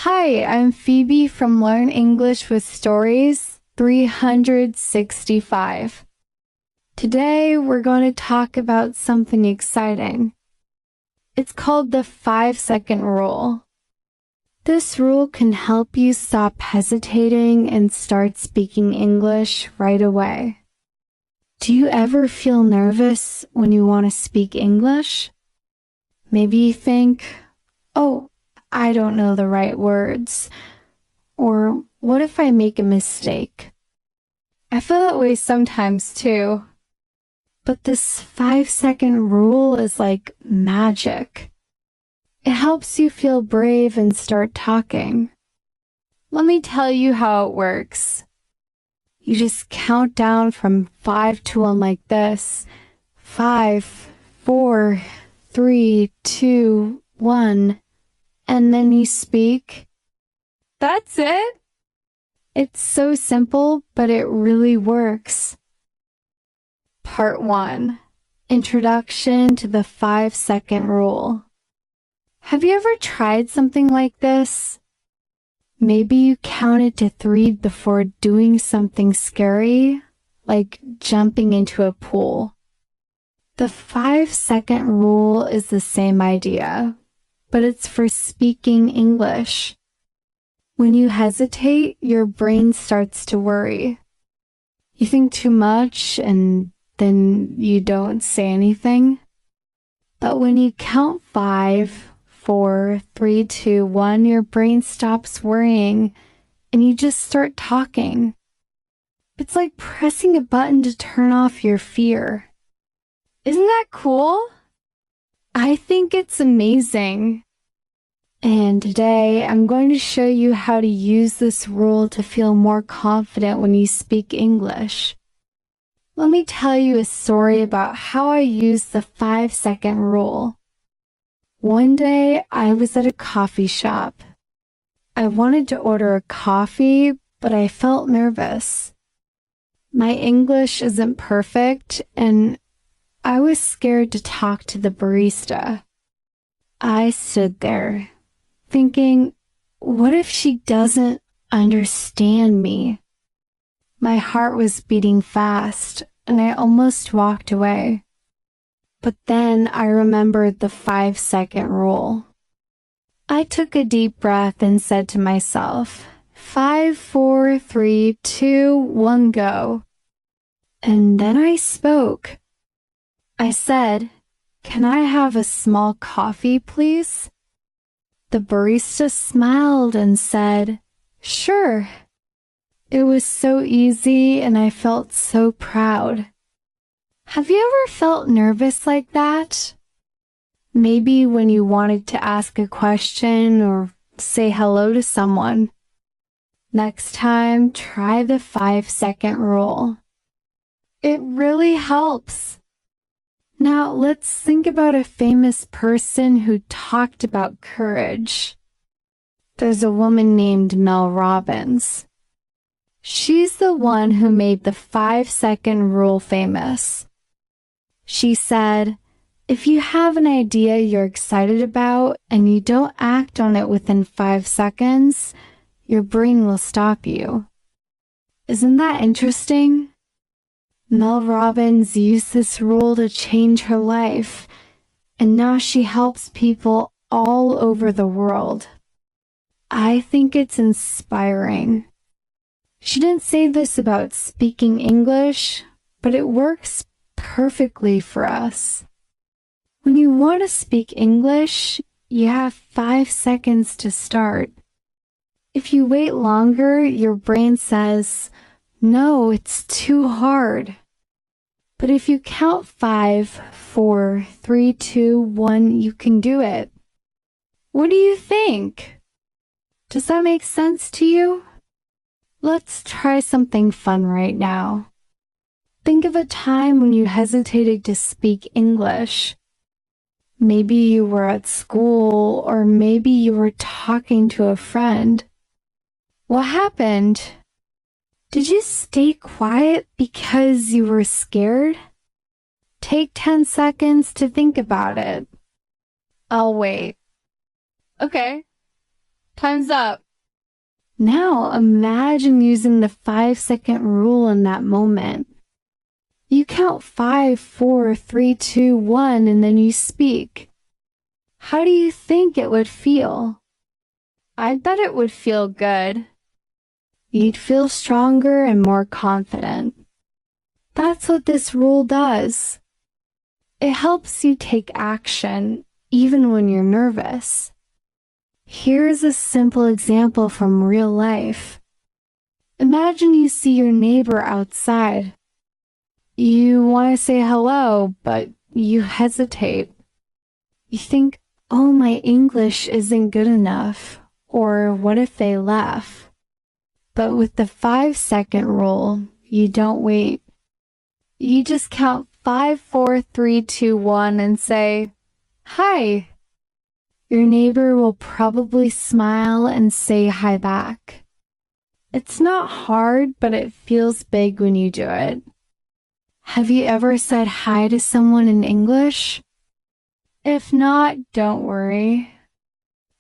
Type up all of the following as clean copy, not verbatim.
Hi, I'm Phoebe from Learn English with Stories 365. Today we're going to talk about something exciting. It's called the 5-second rule. This rule can help you stop hesitating and start speaking English right away. Do you ever feel nervous when you want to speak English? Maybe you think, oh, I don't know the right words. Or what if I make a mistake? I feel that way sometimes too. But this 5-second rule is like magic. It helps you feel brave and start talking. Let me tell you how it works. You just count down from 5 to 1 like this. 5, 4, 3, 2, 1. And then you speak. That's it. It's so simple, but it really works. Part 1. Introduction to the 5-second rule. Have you ever tried something like this? Maybe you counted to 3 before doing something scary, like jumping into a pool. The 5-second rule is the same idea, but it's for speaking English. When you hesitate, your brain starts to worry. You think too much and then you don't say anything. But when you count 5, 4, 3, 2, 1, your brain stops worrying and you just start talking. It's like pressing a button to turn off your fear. Isn't that cool? I think it's amazing. And today I'm going to show you how to use this rule to feel more confident when you speak English. Let me tell you a story about how I used the 5-second rule. One day I was at a coffee shop. I wanted to order a coffee, but I felt nervous. My English isn't perfect, and I was scared to talk to the barista. I stood there, thinking, what if she doesn't understand me? My heart was beating fast, and I almost walked away. But then I remembered the 5-second rule. I took a deep breath and said to myself, 5, 4, 3, 2, 1, go. And then I spoke. I said, "Can I have a small coffee, please?" The barista smiled and said, "Sure." It was so easy and I felt so proud. Have you ever felt nervous like that? Maybe when you wanted to ask a question or say hello to someone. Next time, try the 5-second rule. It really helps. Now let's think about a famous person who talked about courage. There's a woman named Mel Robbins. She's the one who made the 5-second rule famous. She said, if you have an idea you're excited about and you don't act on it within 5 seconds, your brain will stop you. Isn't that interesting? Mel Robbins used this rule to change her life, and now she helps people all over the world. I think it's inspiring. She didn't say this about speaking English, but it works perfectly for us. When you want to speak English, you have 5 seconds to start. If you wait longer, your brain says, no, it's too hard. But if you count 5, 4, 3, 2, 1, you can do it. What do you think? Does that make sense to you? Let's try something fun right now. Think of a time when you hesitated to speak English. Maybe you were at school, or maybe you were talking to a friend. What happened? Did you stay quiet because you were scared? Take 10 seconds to think about it. I'll wait. Okay. Time's up. Now imagine using the 5-second rule in that moment. You count 5, 4, 3, 2, 1, and then you speak. How do you think it would feel? I bet it would feel good. You'd feel stronger and more confident. That's what this rule does. It helps you take action even when you're nervous. Here's a simple example from real life. Imagine you see your neighbor outside. You want to say hello, but you hesitate. You think, oh, my English isn't good enough, or what if they laugh? But with the 5-second rule, you don't wait. You just count 5, 4, 3, 2, 1 and say, hi. Your neighbor will probably smile and say hi back. It's not hard, but it feels big when you do it. Have you ever said hi to someone in English? If not, don't worry.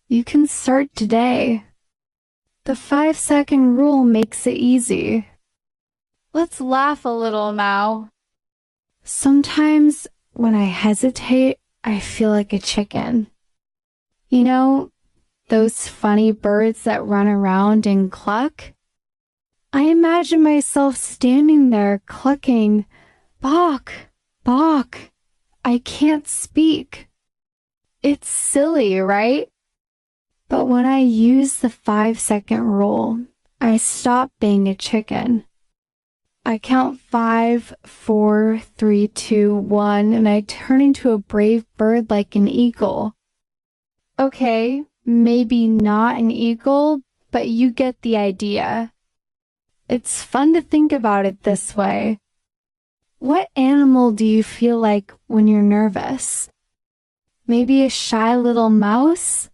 You can start today. The 5-second rule makes it easy. Let's laugh a little now. Sometimes when I hesitate, I feel like a chicken. You know, those funny birds that run around and cluck? I imagine myself standing there clucking, "Bawk, bawk, I can't speak." It's silly, right? But when I use the 5-second rule, I stop being a chicken. I count 5, 4, 3, 2, 1, and I turn into a brave bird like an eagle. Okay, maybe not an eagle, but you get the idea. It's fun to think about it this way. What animal do you feel like when you're nervous? Maybe a shy little mouse?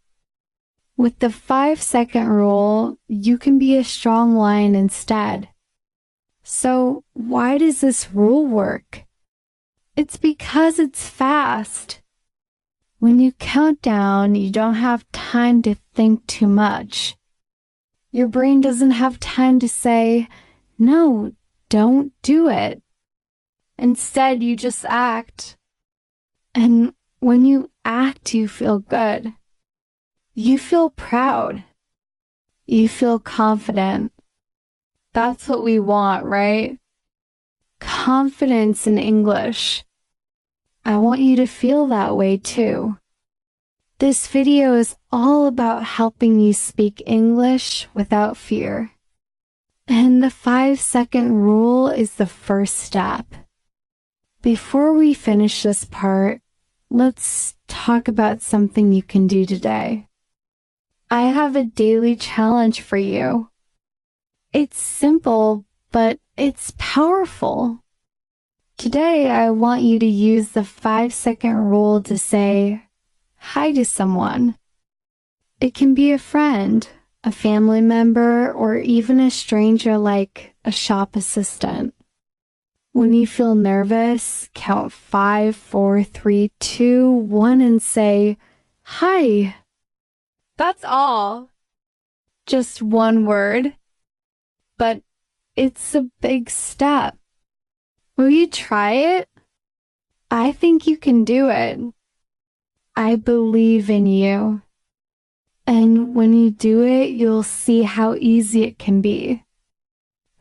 With the 5-second rule, you can be a strong lion instead. So why does this rule work? It's because it's fast. When you count down, you don't have time to think too much. Your brain doesn't have time to say, no, don't do it. Instead, you just act. And when you act, you feel good. You feel proud. You feel confident. That's what we want, right? Confidence in English. I want you to feel that way too. This video is all about helping you speak English without fear. And the 5-second rule is the first step. Before we finish this part, let's talk about something you can do today. I have a daily challenge for you. It's simple, but it's powerful. Today, I want you to use the 5-second rule to say hi to someone. It can be a friend, a family member, or even a stranger like a shop assistant. When you feel nervous, count 5, 4, 3, 2, 1 and say, hi. That's all. Just one word. But it's a big step. Will you try it? I think you can do it. I believe in you. And when you do it, you'll see how easy it can be.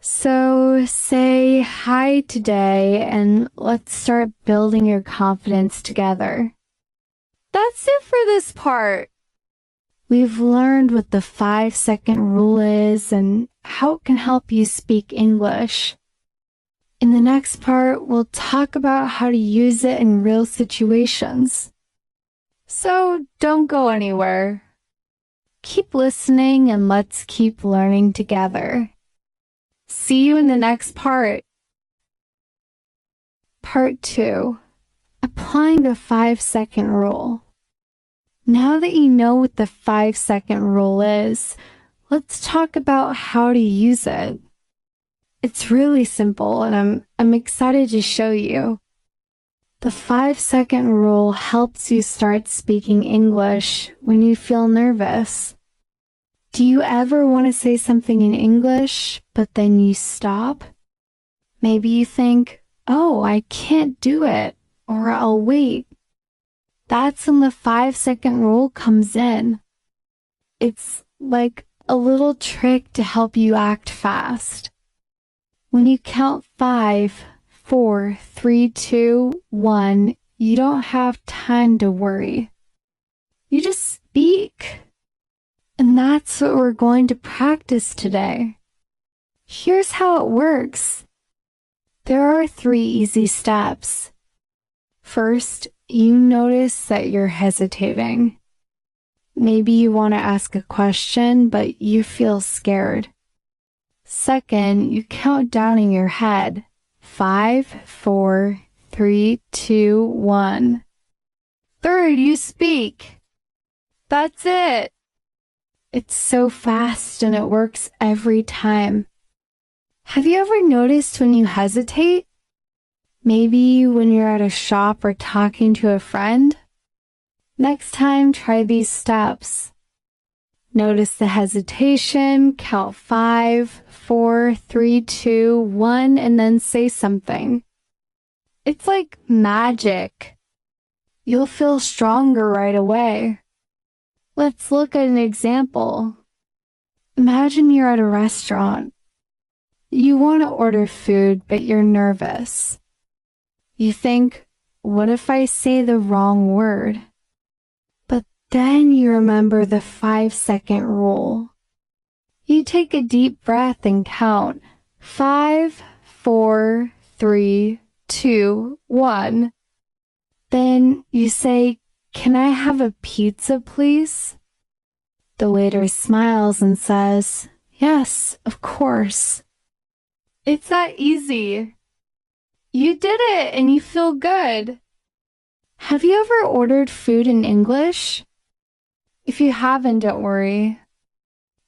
So say hi today and let's start building your confidence together. That's it for this part. We've learned what the 5-second rule is and how it can help you speak English. In the next part, we'll talk about how to use it in real situations. So don't go anywhere. Keep listening and let's keep learning together. See you in the next part. Part 2. Applying the 5-second rule. Now that you know what the 5-second rule is, let's talk about how to use it. It's really simple and I'm excited to show you. The 5-second rule helps you start speaking English when you feel nervous. Do you ever want to say something in English, but then you stop? Maybe you think, oh, I can't do it, or I'll wait. That's when the 5-second rule comes in. It's like a little trick to help you act fast. When you count 5, 4, 3, 2, 1, you don't have time to worry. You just speak. And that's what we're going to practice today. Here's how it works. There are 3 easy steps. First, you notice that you're hesitating. Maybe you want to ask a question, but you feel scared. Second, you count down in your head. 5, 4, 3, 2, 1. Third, you speak. That's it. It's so fast and it works every time. Have you ever noticed when you hesitate? Maybe when you're at a shop or talking to a friend? Next time, try these steps. Notice the hesitation, count 5, 4, 3, 2, 1, and then say something. It's like magic. You'll feel stronger right away. Let's look at an example. Imagine you're at a restaurant. You want to order food, but you're nervous. You think, what if I say the wrong word? But then you remember the 5-second rule. You take a deep breath and count 5, 4, 3, 2, 1. Then you say, "Can I have a pizza, please?" The waiter smiles and says, "Yes, of course." It's that easy. You did it and you feel good. Have you ever ordered food in English? If you haven't, don't worry.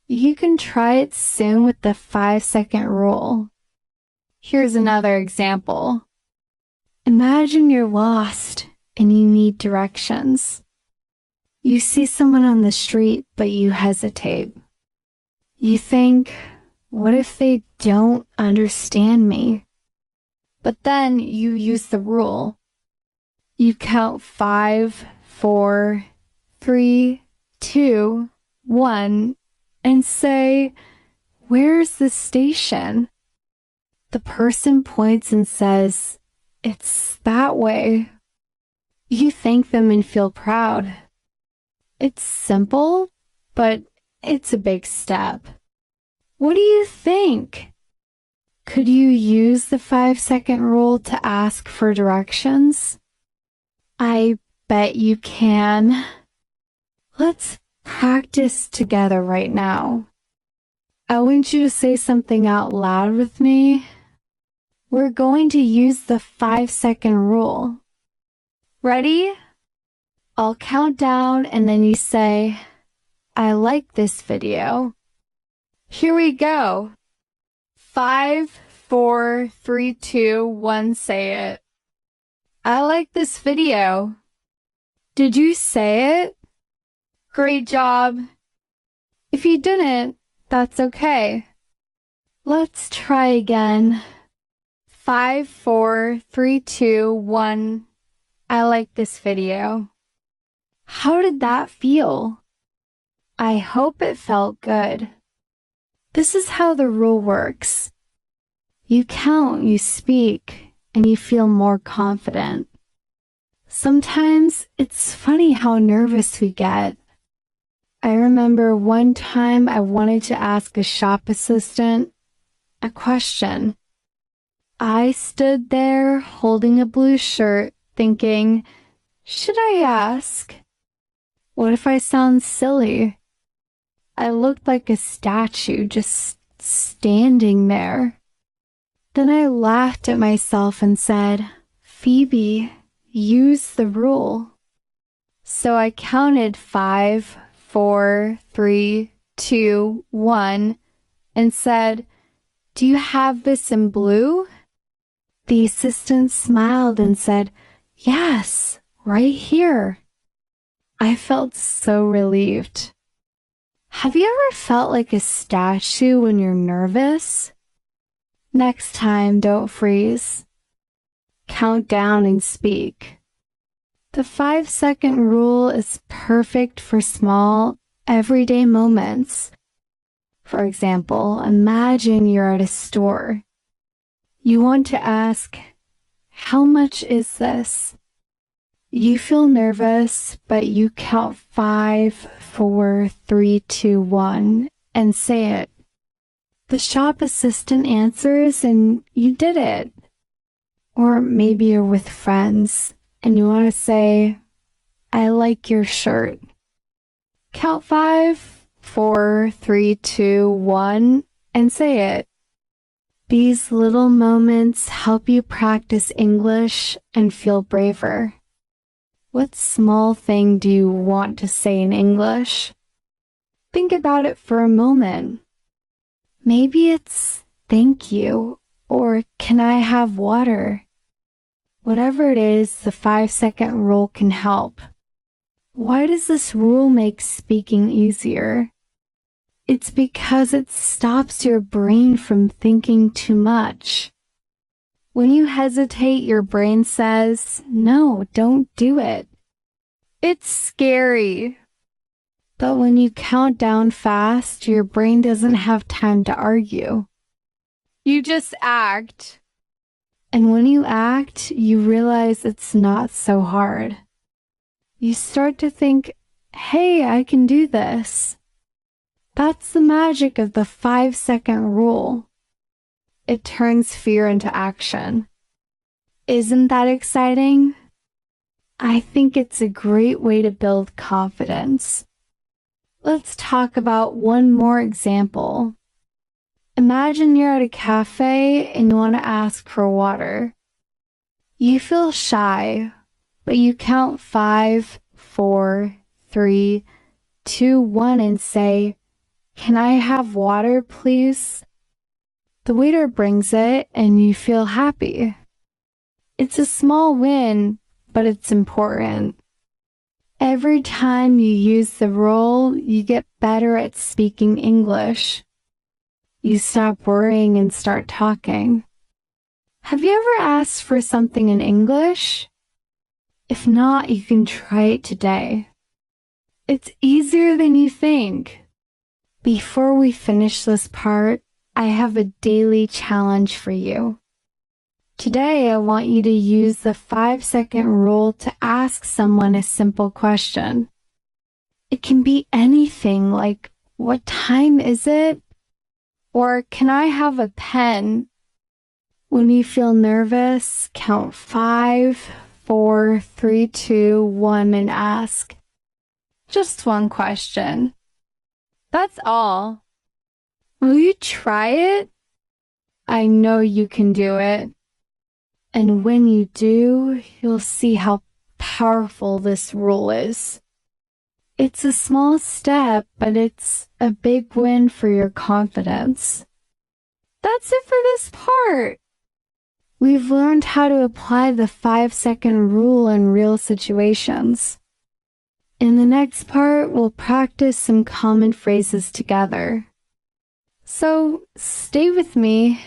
You can try it soon with the 5-second rule. Here's another example. Imagine you're lost and you need directions. You see someone on the street, but you hesitate. You think, what if they don't understand me? But then you use the rule. You count 5, 4, 3, 2, 1, and say, "Where's the station?" The person points and says, "It's that way." You thank them and feel proud. It's simple, but it's a big step. What do you think? Could you use the 5-second rule to ask for directions? I bet you can. Let's practice together right now. I want you to say something out loud with me. We're going to use the 5-second rule. Ready? I'll count down and then you say, "I like this video." Here we go. 5, 4, 3, 2, 1, say it. I like this video. Did you say it? Great job. If you didn't, that's okay. Let's try again. 5, 4, 3, 2, 1. I like this video. How did that feel? I hope it felt good. This is how the rule works. You count, you speak, and you feel more confident. Sometimes it's funny how nervous we get. I remember one time I wanted to ask a shop assistant a question. I stood there holding a blue shirt thinking, should I ask? What if I sound silly? I looked like a statue just standing there. Then I laughed at myself and said, Phoebe, use the rule. So I counted 5, 4, 3, 2, 1, and said, do you have this in blue? The assistant smiled and said, yes, right here. I felt so relieved. Have you ever felt like a statue when you're nervous? Next time, don't freeze. Count down and speak. The 5-second rule is perfect for small, everyday moments. For example, imagine you're at a store. You want to ask, "How much is this?" You feel nervous, but you count 5, 4, 3, 2, 1, and say it. The shop assistant answers and you did it. Or maybe you're with friends and you want to say, "I like your shirt." Count 5, 4, 3, 2, 1, and say it. These little moments help you practice English and feel braver. What small thing do you want to say in English? Think about it for a moment. Maybe it's "thank you" or "can I have water?" Whatever it is, the 5-second rule can help. Why does this rule make speaking easier? It's because it stops your brain from thinking too much. When you hesitate, your brain says, "No, don't do it." It's scary. But when you count down fast, your brain doesn't have time to argue. You just act. And when you act, you realize it's not so hard. You start to think, "Hey, I can do this." That's the magic of the 5-second rule. It turns fear into action. Isn't that exciting? I think it's a great way to build confidence. Let's talk about one more example. Imagine you're at a cafe and you want to ask for water. You feel shy, but you count 5, 4, 3, 2, 1 and say, "Can I have water, please?" The waiter brings it and you feel happy. It's a small win, but it's important. Every time you use the rule, you get better at speaking English. You stop worrying and start talking. Have you ever asked for something in English? If not, you can try it today. It's easier than you think. Before we finish this part, I have a daily challenge for you. Today, I want you to use the 5-second rule to ask someone a simple question. It can be anything like, "What time is it?" Or "Can I have a pen?" When you feel nervous, count 5, 4, 3, 2, 1 and ask. Just one question. That's all. Will you try it? I know you can do it. And when you do, you'll see how powerful this rule is. It's a small step, but it's a big win for your confidence. That's it for this part. We've learned how to apply the 5-second rule in real situations. In the next part, we'll practice some common phrases together. So stay with me,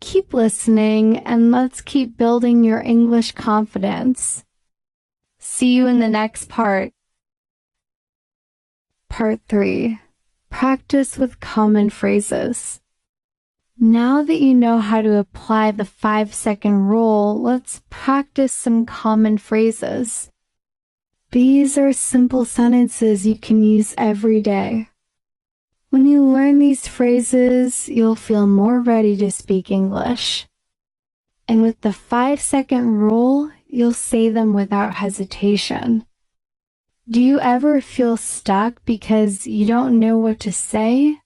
keep listening, and let's keep building your English confidence. See you in the next part. Part 3. Practice with common phrases. Now that you know how to apply the 5-second rule, let's practice some common phrases. These are simple sentences you can use every day. When you learn these phrases, you'll feel more ready to speak English. And with the 5-second rule, you'll say them without hesitation. Do you ever feel stuck because you don't know what to say?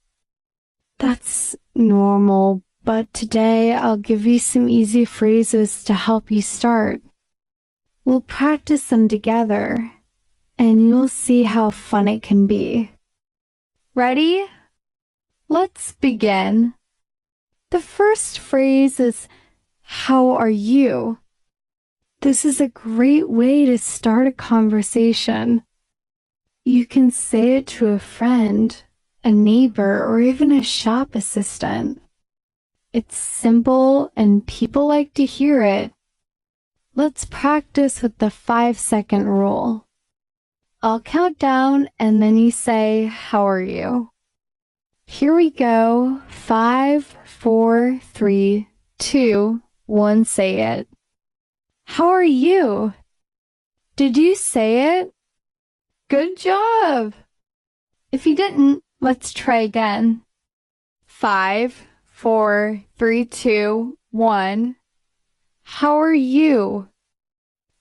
That's normal, but today I'll give you some easy phrases to help you start. We'll practice them together, and you'll see how fun it can be. Ready? Let's begin. The first phrase is, "How are you?" This is a great way to start a conversation. You can say it to a friend, a neighbor, or even a shop assistant. It's simple and people like to hear it. Let's practice with the 5-second rule. I'll count down and then you say, "How are you?" Here we go. 5, 4, 3, 2, 1, say it. How are you? Did you say it? Good job! If you didn't, let's try again. 5, 4, 3, 2, 1. How are you?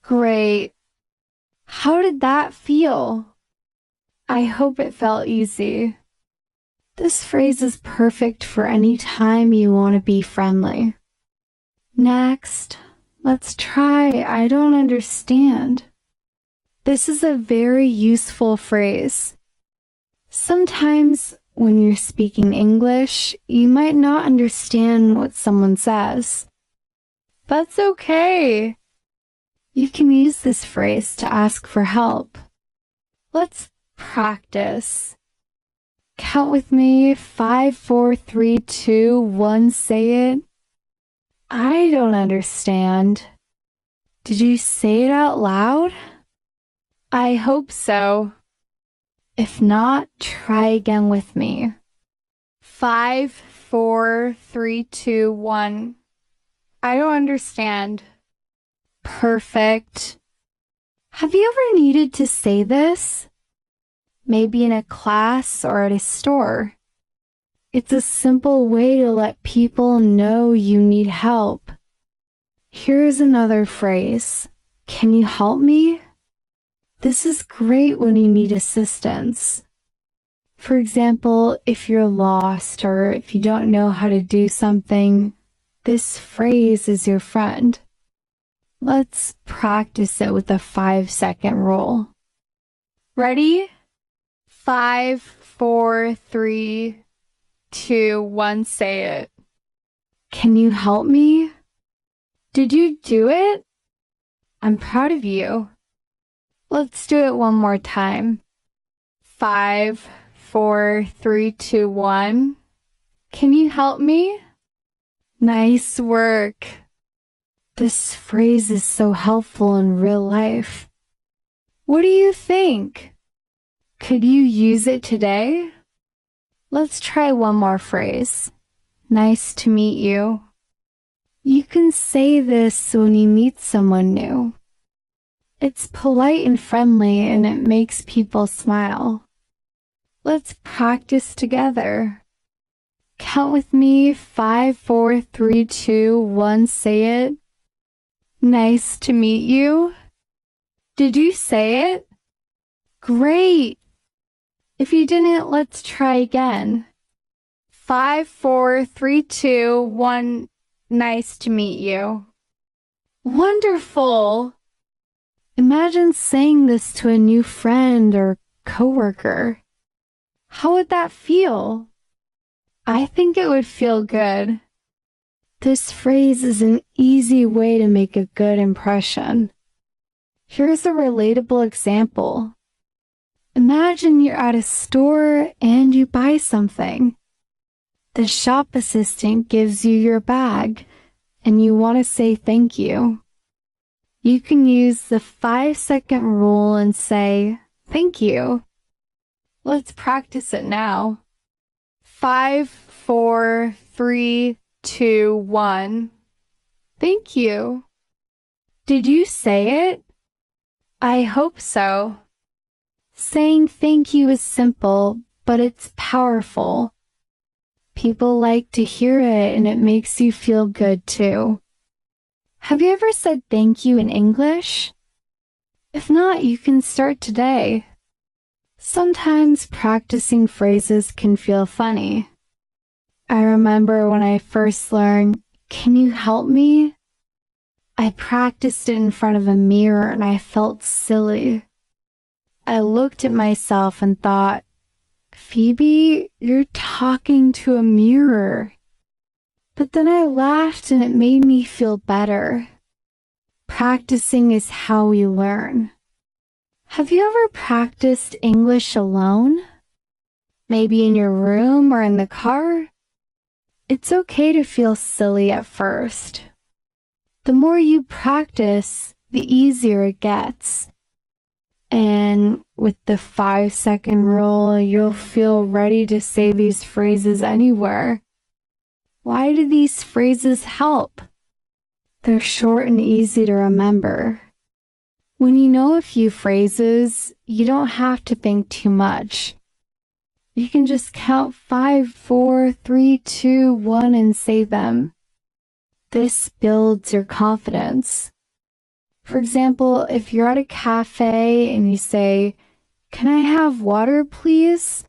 Great. How did that feel? I hope it felt easy. This phrase is perfect for any time you want to be friendly. Next, let's try "I don't understand." This is a very useful phrase. Sometimes when you're speaking English, you might not understand what someone says. That's okay. You can use this phrase to ask for help. Let's practice. Count with me. 5, 4, 3, 2, 1, say it. I don't understand. Did you say it out loud? I hope so. If not, try again with me. 5, 4, 3, 2, 1. I don't understand. Perfect. Have you ever needed to say this? Maybe in a class or at a store. It's a simple way to let people know you need help. Here's another phrase. Can you help me? This is great when you need assistance. For example, if you're lost or if you don't know how to do something, this phrase is your friend. Let's practice it with a 5-second rule. Ready? 5, 4, 3, 2, 1, say it. Can you help me? Did you do it? I'm proud of you. Let's do it one more time. 5, 4, 3, 2, 1. Can you help me? Nice work. This phrase is so helpful in real life. What do you think? Could you use it today? Let's try one more phrase. Nice to meet you. You can say this when you meet someone new. It's polite and friendly and it makes people smile. Let's practice together. Count with me. 5, 4, 3, 2, 1, say it. Nice to meet you. Did you say it? Great. If you didn't, let's try again. 5, 4, 3, 2, 1. Nice to meet you. Wonderful. Imagine saying this to a new friend or coworker. How would that feel? I think it would feel good. This phrase is an easy way to make a good impression. Here's a relatable example. Imagine you're at a store and you buy something. The shop assistant gives you your bag and you want to say thank you. You can use the 5-second rule and say, "Thank you." Let's practice it now. 5, 4, 3, 2, 1. Thank you. Did you say it? I hope so. Saying thank you is simple, but it's powerful. People like to hear it and it makes you feel good too. Have you ever said thank you in English? If not, you can start today. Sometimes practicing phrases can feel funny. I remember when I first learned, "Can you help me?" I practiced it in front of a mirror and I felt silly. I looked at myself and thought, "Phoebe, you're talking to a mirror." But then I laughed and it made me feel better. Practicing is how we learn. Have you ever practiced English alone? Maybe in your room or in the car? It's okay to feel silly at first. The more you practice, the easier it gets. And with the 5-second rule, you'll feel ready to say these phrases anywhere. Why do these phrases help? They're short and easy to remember. When you know a few phrases, you don't have to think too much. You can just count 5, 4, 3, 2, 1 and say them. This builds your confidence. For example, if you're at a cafe and you say, "Can I have water, please?"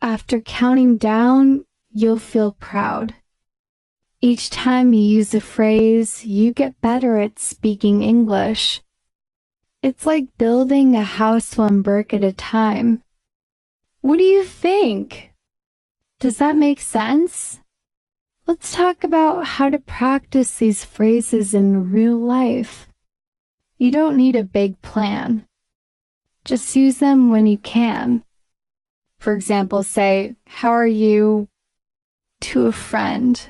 After counting down, you'll feel proud. Each time you use a phrase, you get better at speaking English. It's like building a house one brick at a time. What do you think? Does that make sense? Let's talk about how to practice these phrases in real life. You don't need a big plan. Just use them when you can. For example, say, "How are you?" to a friend.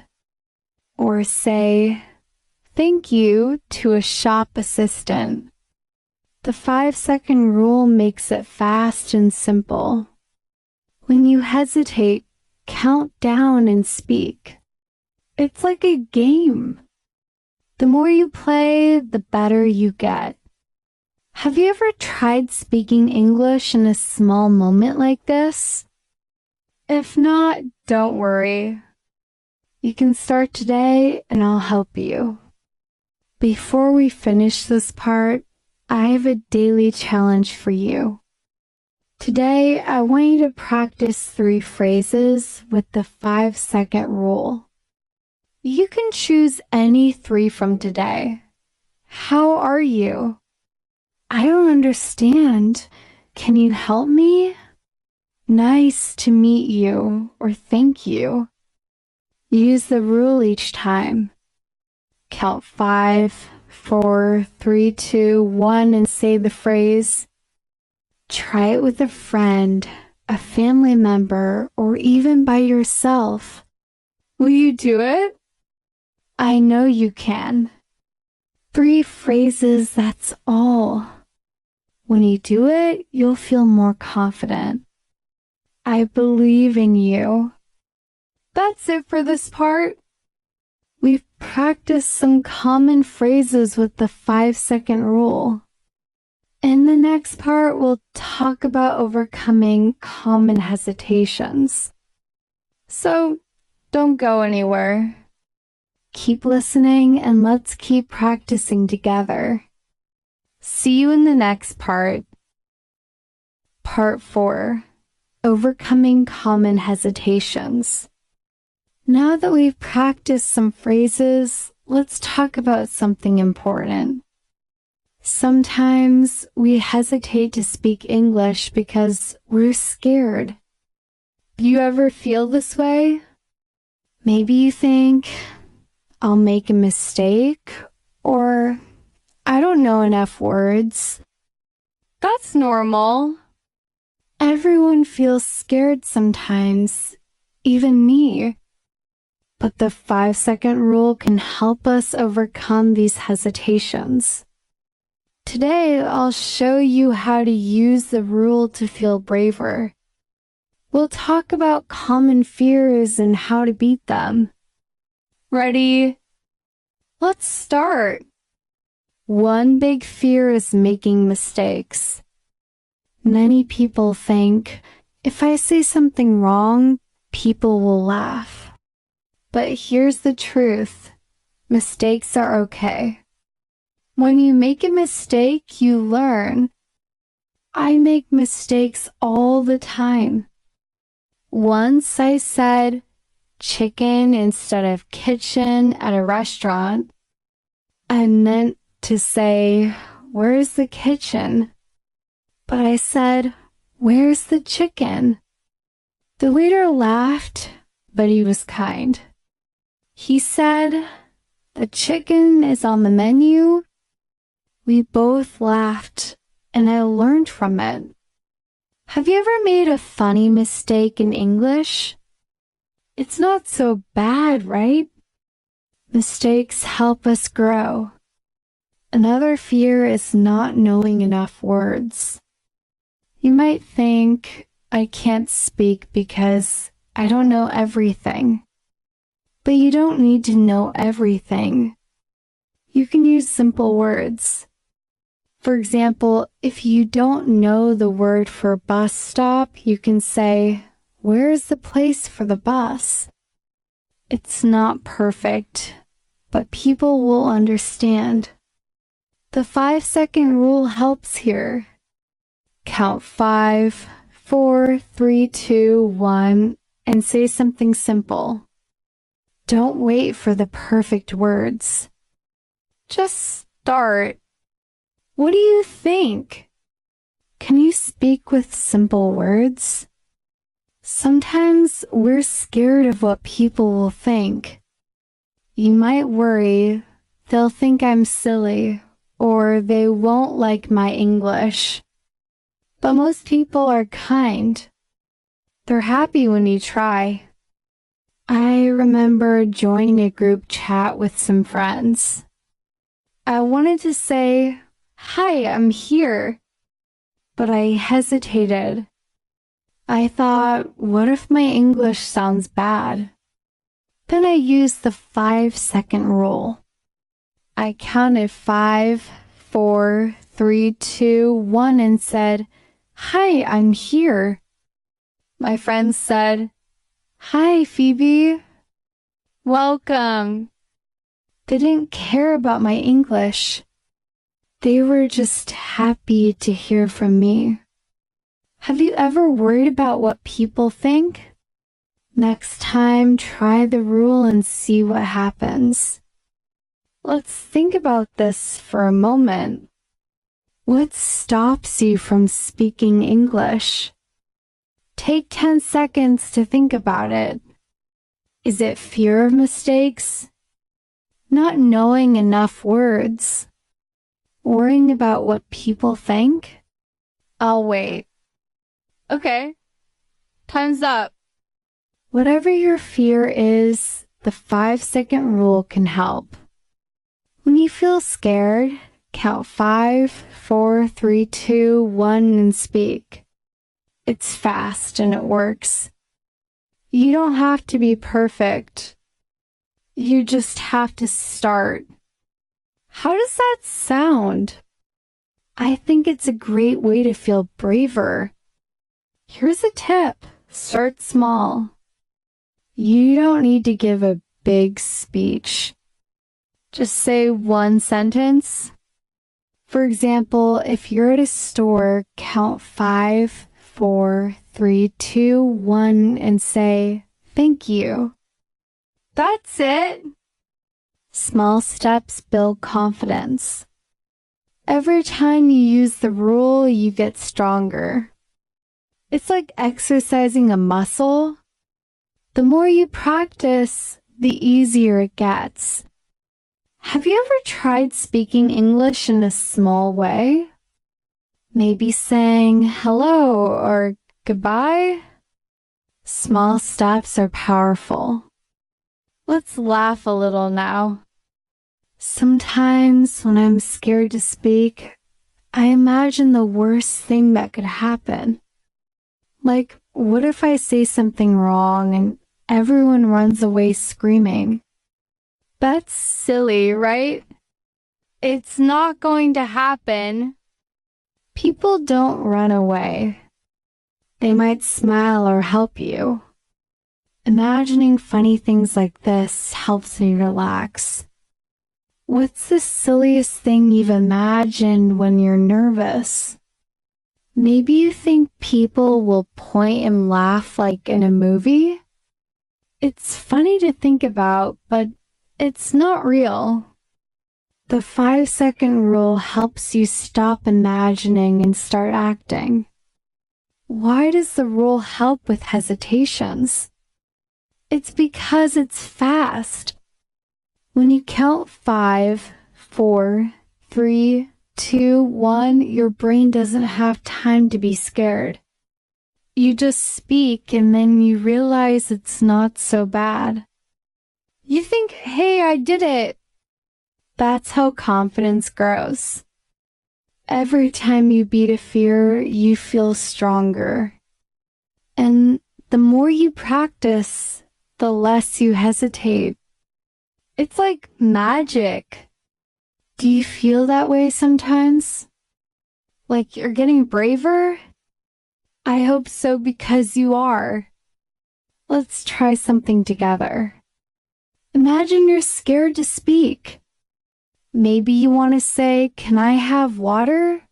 Or say, "Thank you" to a shop assistant. The 5-second rule makes it fast and simple. When you hesitate, count down and speak. It's like a game. The more you play, the better you get. Have you ever tried speaking English in a small moment like this? If not, don't worry. You can start today and I'll help you. Before we finish this part, I have a daily challenge for you. Today, I want you to practice 3 phrases with the 5-second rule. You can choose any 3 from today. How are you? I don't understand. Can you help me? Nice to meet you, or thank you. Use the rule each time. Count 5, 4, 3, 2, 1 and say the phrase. Try it with a friend, a family member, or even by yourself. Will you do it? I know you can. 3 phrases, that's all. When you do it, you'll feel more confident. I believe in you. That's it for this part. We've practiced some common phrases with the 5-second rule. In the next part, we'll talk about overcoming common hesitations. So, don't go anywhere. Keep listening and let's keep practicing together. See you in the next part. Part 4. Overcoming common hesitations. Now that we've practiced some phrases, let's talk about something important. Sometimes we hesitate to speak English because we're scared. Do you ever feel this way? Maybe you think, "I'll make a mistake," or "I don't know enough words." That's normal. Everyone feels scared sometimes, even me. But the 5-second rule can help us overcome these hesitations. Today, I'll show you how to use the rule to feel braver. We'll talk about common fears and how to beat them. Ready? Let's start. One big fear is making mistakes. Many people think, if I say something wrong, people will laugh. But here's the truth. Mistakes are okay. When you make a mistake, you learn. I make mistakes all the time. Once I said chicken instead of kitchen at a restaurant. I meant to say, "Where's the kitchen?" But I said, "Where's the chicken?" The waiter laughed, but he was kind. He said, "The chicken is on the menu." We both laughed, and I learned from it. Have you ever made a funny mistake in English? It's not so bad, right? Mistakes help us grow. Another fear is not knowing enough words. You might think, I can't speak because I don't know everything. But you don't need to know everything. You can use simple words. For example, if you don't know the word for bus stop, you can say, where is the place for the bus? It's not perfect, but people will understand. The 5-second rule helps here. Count 5, 4, 3, 2, 1, and say something simple. Don't wait for the perfect words. Just start. What do you think? Can you speak with simple words? Sometimes we're scared of what people will think. You might worry, they'll think I'm silly, or they won't like my English. But most people are kind. They're happy when you try. I remember joining a group chat with some friends. I wanted to say, hi, I'm here, but I hesitated. I thought, what if my English sounds bad? Then I used the 5-second rule. I counted 5, 4, 3, 2, 1 and said, hi, I'm here. My friends said, hi, Phoebe. Welcome. They didn't care about my English. They were just happy to hear from me. Have you ever worried about what people think? Next time, try the rule and see what happens. Let's think about this for a moment. What stops you from speaking English? Take 10 seconds to think about it. Is it fear of mistakes? Not knowing enough words? Worrying about what people think? I'll wait. Okay, time's up. Whatever your fear is, the 5-second rule can help. When you feel scared, count 5, 4, 3, 2, 1 and speak. It's fast and it works. You don't have to be perfect. You just have to start. How does that sound? I think it's a great way to feel braver. Here's a tip. Start small. You don't need to give a big speech. Just say one sentence. For example, if you're at a store, count 5, 4, 3, 2, 1 and say, thank you. That's it. Small steps build confidence. Every time you use the rule, you get stronger. It's like exercising a muscle. The more you practice, the easier it gets. Have you ever tried speaking English in a small way? Maybe saying hello or goodbye? Small steps are powerful. Let's laugh a little now. Sometimes when I'm scared to speak, I imagine the worst thing that could happen. Like, what if I say something wrong and everyone runs away screaming? That's silly, right? It's not going to happen. People don't run away. They might smile or help you. Imagining funny things like this helps me relax. What's the silliest thing you've imagined when you're nervous? Maybe you think people will point and laugh like in a movie? It's funny to think about, but it's not real. The 5-second rule helps you stop imagining and start acting. Why does the rule help with hesitations? It's because it's fast. When you count 5, 4, 3, 2, 1, your brain doesn't have time to be scared. You just speak and then you realize it's not so bad. You think, hey, I did it. That's how confidence grows. Every time you beat a fear, you feel stronger. And the more you practice, the less you hesitate. It's like magic. Do you feel that way sometimes? Like you're getting braver? I hope so because you are. Let's try something together. Imagine you're scared to speak. Maybe you want to say, "Can I have water?"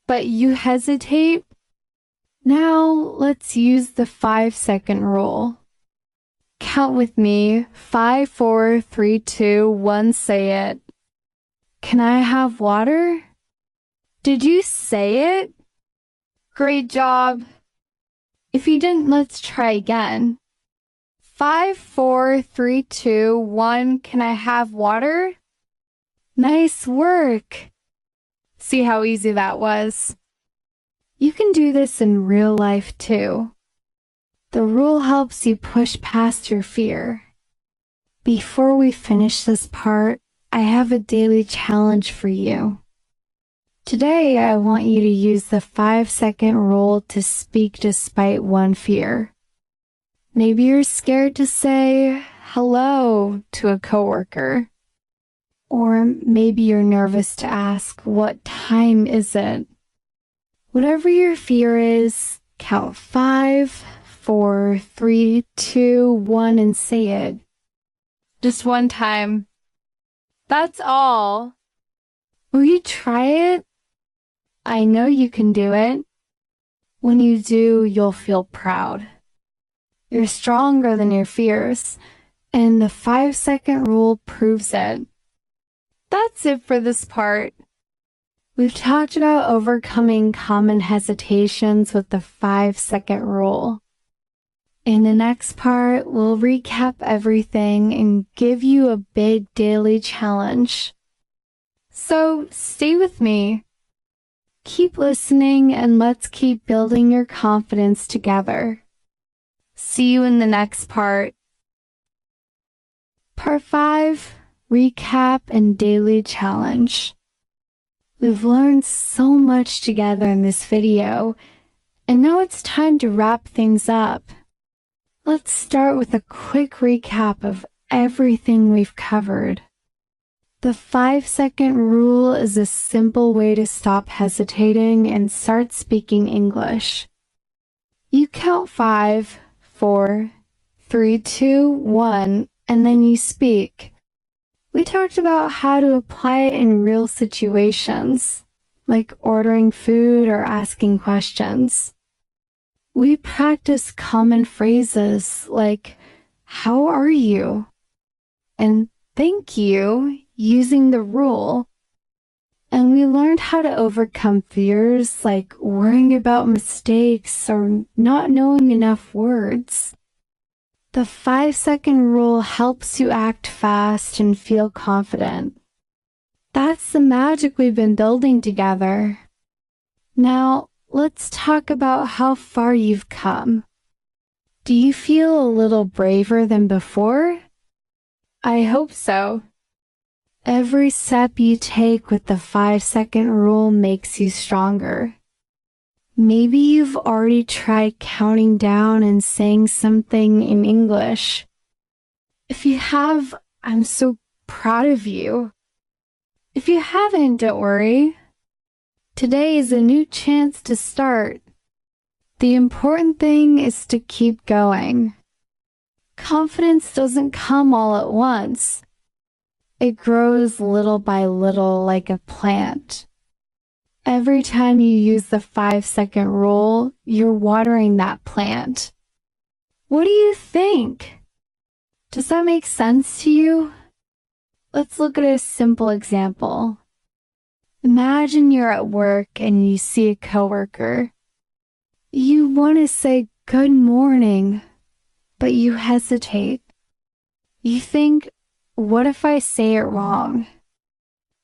But you hesitate. Now let's use the 5-second rule. Count with me. 5, 4, 3, 2, 1, say it. Can I have water? Did you say it? Great job. If you didn't, let's try again. 5, 4, 3, 2, 1, can I have water? Nice work. See how easy that was? You can do this in real life too. The rule helps you push past your fear. Before we finish this part, I have a daily challenge for you. Today, I want you to use the 5-second rule to speak despite one fear. Maybe you're scared to say hello to a coworker. Or maybe you're nervous to ask, what time is it? Whatever your fear is, count 5, 4, 3, 2, 1, and say it. Just one time. That's all. Will you try it? I know you can do it. When you do, you'll feel proud. You're stronger than your fears, and the 5-second rule proves it. That's it for this part. We've talked about overcoming common hesitations with the 5-second rule. In the next part, we'll recap everything and give you a big daily challenge. So stay with me. Keep listening and let's keep building your confidence together. See you in the next part. Part 5, Recap and Daily Challenge. We've learned so much together in this video, and now it's time to wrap things up. Let's start with a quick recap of everything we've covered. The 5-second rule is a simple way to stop hesitating and start speaking English. You count 5, 4, 3, 2, 1, and then you speak. We talked about how to apply it in real situations, like ordering food or asking questions. We practiced common phrases like, "How are you?" and "Thank you," using the rule. And we learned how to overcome fears like worrying about mistakes or not knowing enough words. The 5-second rule helps you act fast and feel confident. That's the magic we've been building together. Now, let's talk about how far you've come. Do you feel a little braver than before? I hope so. Every step you take with the 5-second rule makes you stronger. Maybe you've already tried counting down and saying something in English. If you have, I'm so proud of you. If you haven't, don't worry. Today is a new chance to start. The important thing is to keep going. Confidence doesn't come all at once. It grows little by little like a plant. Every time you use the 5-second rule, you're watering that plant. What do you think? Does that make sense to you? Let's look at a simple example. Imagine you're at work and you see a coworker. You want to say good morning, but you hesitate. You think, what if I say it wrong?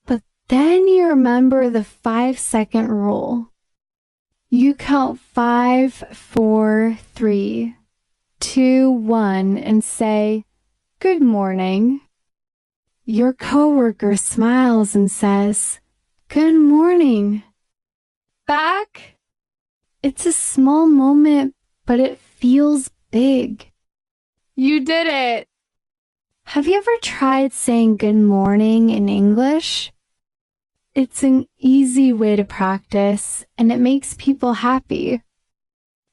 But Then you remember the 5-second rule. You count 5, 4, 3, 2, 1, and say, "Good morning." Your coworker smiles and says, "Good morning." Back. It's a small moment, but it feels big. You did it. Have you ever tried saying good morning in English? It's an easy way to practice, and it makes people happy.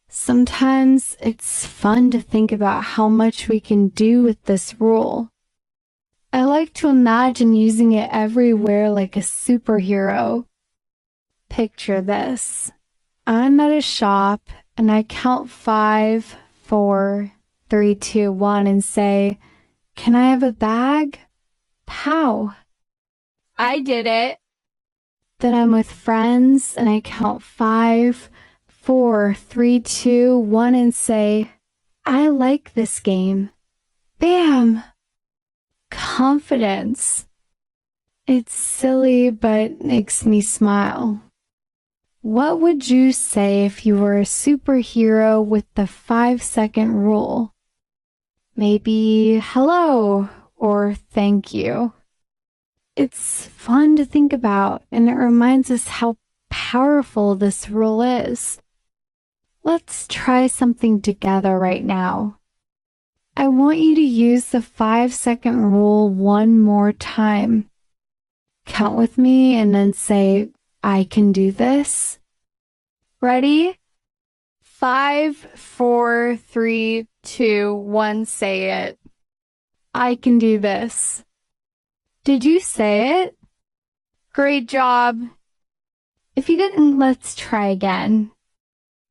Sometimes it's fun to think about how much we can do with this rule. I like to imagine using it everywhere like a superhero. Picture this. I'm at a shop and I count 5, 4, 3, 2, 1 and say, "Can I have a bag?" Pow! I did it. Then I'm with friends and I count 5, 4, 3, 2, 1 and say, "I like this game." Bam! Confidence. It's silly, but makes me smile. What would you say if you were a superhero with the 5-second rule? Maybe hello or thank you. It's fun to think about, and it reminds us how powerful this rule is. Let's try something together right now. I want you to use the 5-second rule one more time. Count with me and then say, "I can do this." Ready? 5, 4, 3, 2, 1, say it. I can do this. Did you say it? Great job. If you didn't, let's try again.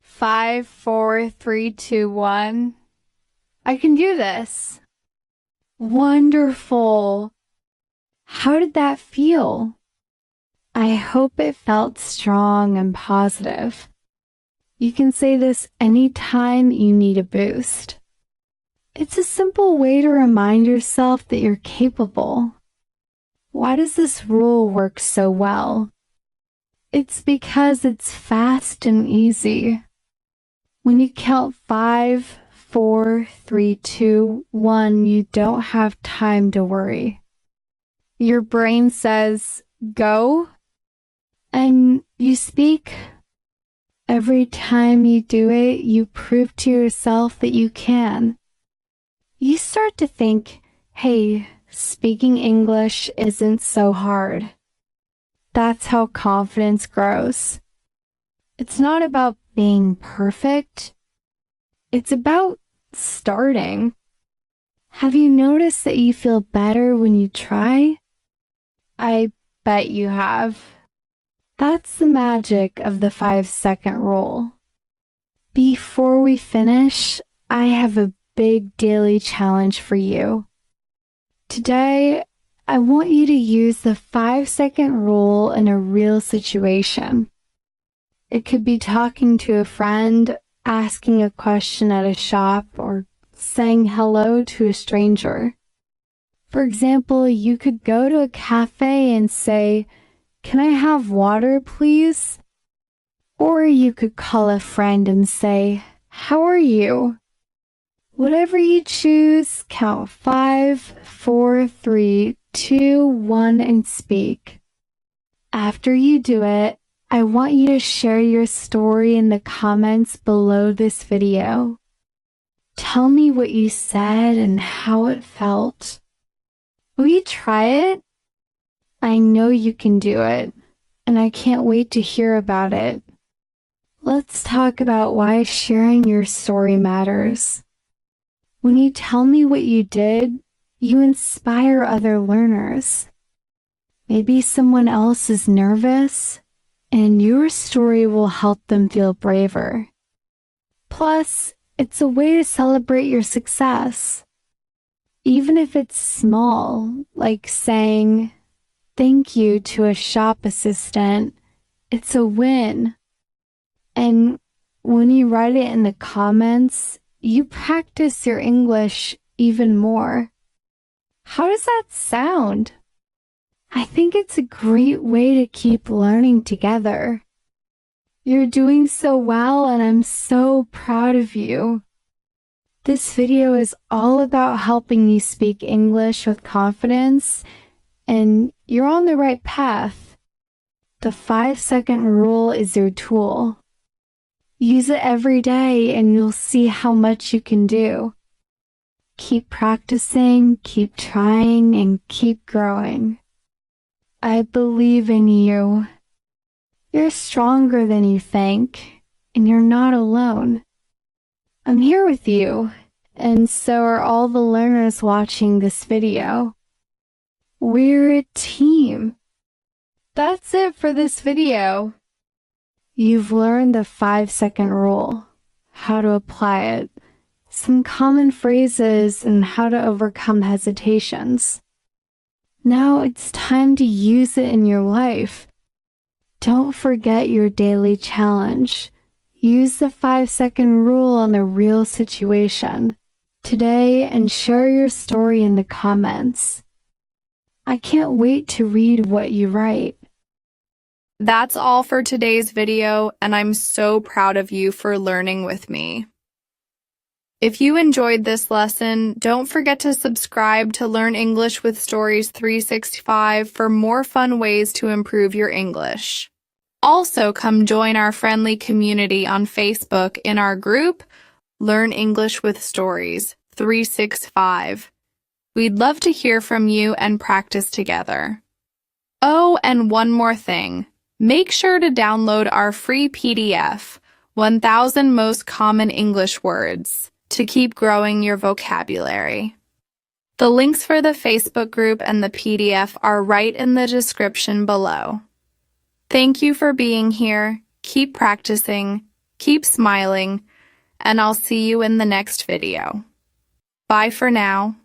5, 4, 3, 2, 1. I can do this. Wonderful. How did that feel? I hope it felt strong and positive. You can say this anytime you need a boost. It's a simple way to remind yourself that you're capable. Why does this rule work so well? It's because it's fast and easy. When you count 5, 4, 3, 2, 1, you don't have time to worry. Your brain says, "Go," and you speak. Every time you do it, you prove to yourself that you can. You start to think, hey, speaking English isn't so hard. That's how confidence grows. It's not about being perfect. It's about starting. Have you noticed that you feel better when you try? I bet you have. That's the magic of the 5-second rule. Before we finish, I have a big daily challenge for you. Today, I want you to use the 5-second rule in a real situation. It could be talking to a friend, asking a question at a shop, or saying hello to a stranger. For example, you could go to a cafe and say, "Can I have water, please?" Or you could call a friend and say, "How are you?" Whatever you choose, count 5, 4, 3, 2, 1, and speak. After you do it, I want you to share your story in the comments below this video. Tell me what you said and how it felt. Will you try it? I know you can do it, and I can't wait to hear about it. Let's talk about why sharing your story matters. When you tell me what you did, you inspire other learners. Maybe someone else is nervous, and your story will help them feel braver. Plus, it's a way to celebrate your success. Even if it's small, like saying thank you to a shop assistant, it's a win. And when you write it in the comments, you practice your English even more. How does that sound? I think it's a great way to keep learning together. You're doing so well, and I'm so proud of you. This video is all about helping you speak English with confidence, and you're on the right path. The 5-second rule is your tool. Use it every day and you'll see how much you can do. Keep practicing, keep trying, and keep growing. I believe in you. You're stronger than you think, and you're not alone. I'm here with you, and so are all the learners watching this video. We're a team. That's it for this video. You've learned the 5-second rule, how to apply it, some common phrases, and how to overcome hesitations. Now it's time to use it in your life. Don't forget your daily challenge. Use the 5-second rule on a real situation today and share your story in the comments. I can't wait to read what you write. That's all for today's video, and I'm so proud of you for learning with me. If you enjoyed this lesson, don't forget to subscribe to Learn English with Stories 365 for more fun ways to improve your English. Also, come join our friendly community on Facebook in our group, Learn English with Stories 365. We'd love to hear from you and practice together. Oh, and one more thing. Make sure to download our free PDF, 1000 Most Common English Words, to keep growing your vocabulary. The links for the Facebook group and the PDF are right in the description below. Thank you for being here. Keep practicing, keep smiling, and I'll see you in the next video. Bye for now.